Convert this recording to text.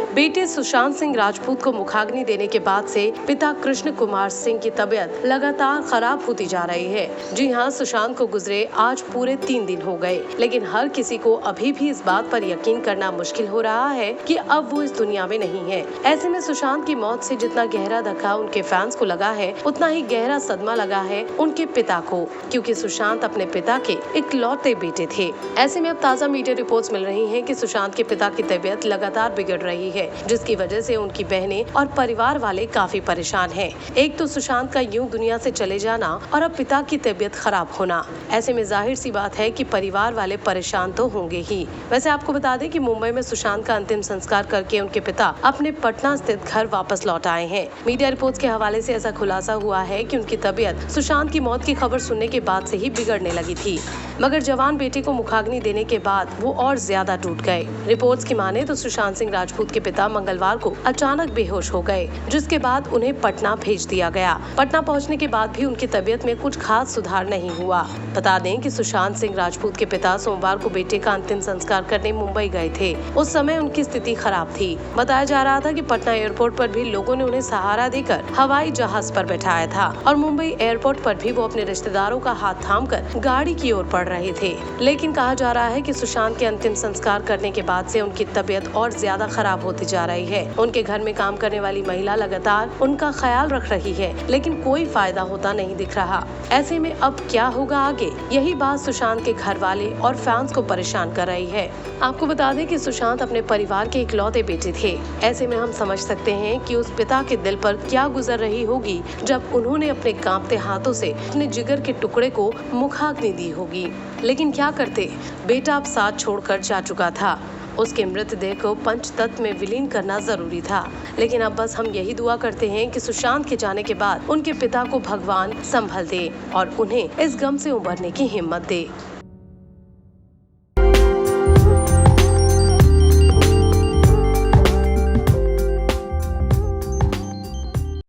बेटे सुशांत सिंह राजपूत को मुखाग्नि देने के बाद से पिता कृष्ण कुमार सिंह की तबीयत लगातार खराब होती जा रही है। जी हां, सुशांत को गुजरे आज पूरे 3 दिन हो गए, लेकिन हर किसी को अभी भी इस बात पर यकीन करना मुश्किल हो रहा है कि अब वो इस दुनिया में नहीं है। ऐसे में सुशांत की मौत से जितना गहरा धक्का उनके फैंस को लगा है, उतना ही गहरा सदमा लगा है उनके पिता को, क्योंकि सुशांत अपने पिता के इकलौते बेटे थे। ऐसे में अब ताज़ा मीडिया रिपोर्ट्स मिल रही हैं कि सुशांत के पिता की तबीयत लगातार बिगड़ रही है, जिसकी वजह से उनकी बहनें और परिवार वाले काफी परेशान हैं। एक तो सुशांत का यूं दुनिया से चले जाना और अब पिता की तबीयत खराब होना। ऐसे में जाहिर सी बात है कि परिवार वाले परेशान तो होंगे ही। वैसे आपको बता दें कि मुंबई में सुशांत का अंतिम संस्कार करके उनके पिता अपने पटना स्थित घर वापस लौट आए हैं। मीडिया रिपोर्ट्स के हवाले से ऐसा खुलासा हुआ है कि उनकी तबीयत सुशांत की मौत की खबर सुनने के बाद से ही बिगड़ने लगी थी, मगर जवान बेटे को मुखाग्नि देने के बाद वो और ज्यादा टूट गए। रिपोर्ट्स की माने तो सुशांत सिंह राजपूत के पिता मंगलवार को अचानक बेहोश हो गए, जिसके बाद उन्हें पटना भेज दिया गया। पटना पहुंचने के बाद भी उनकी तबीयत में कुछ खास सुधार नहीं हुआ। बता दें कि सुशांत सिंह राजपूत के पिता सोमवार को बेटे का अंतिम संस्कार करने मुंबई गए थे। उस समय उनकी स्थिति खराब थी। बताया जा रहा था कि पटना एयरपोर्ट पर भी लोगों ने उन्हें सहारा देकर हवाई जहाज पर बैठाया था और मुंबई एयरपोर्ट पर भी वो अपने रिश्तेदारों का हाथ थामकर गाड़ी की ओर बढ़ रहे थे। लेकिन कहा जा रहा है कि सुशांत के अंतिम संस्कार करने के बाद से उनकी तबीयत और ज्यादा खराब होती जा रही है। उनके घर में काम करने वाली महिला लगातार उनका ख्याल रख रही है, लेकिन कोई फायदा होता नहीं दिख रहा। ऐसे में अब क्या होगा आगे, यही बात सुशांत के घर वाले और फैंस को परेशान कर रही है। आपको बता दें कि सुशांत अपने परिवार के इकलौते बेटे थे। ऐसे में हम समझ सकते हैं कि उस पिता के दिल पर क्या गुजर रही होगी जब उन्होंने अपने कांपते हाथों से अपने जिगर के टुकड़े को मुखाग्नि दी होगी। लेकिन क्या करते, बेटा अब साथ छोड़कर जा चुका था। उसके मृतदेह को पंचतत्व में विलीन करना जरूरी था। लेकिन अब बस हम यही दुआ करते हैं कि सुशांत के जाने के बाद उनके पिता को भगवान संभल दे और उन्हें इस गम से उबरने की हिम्मत दे।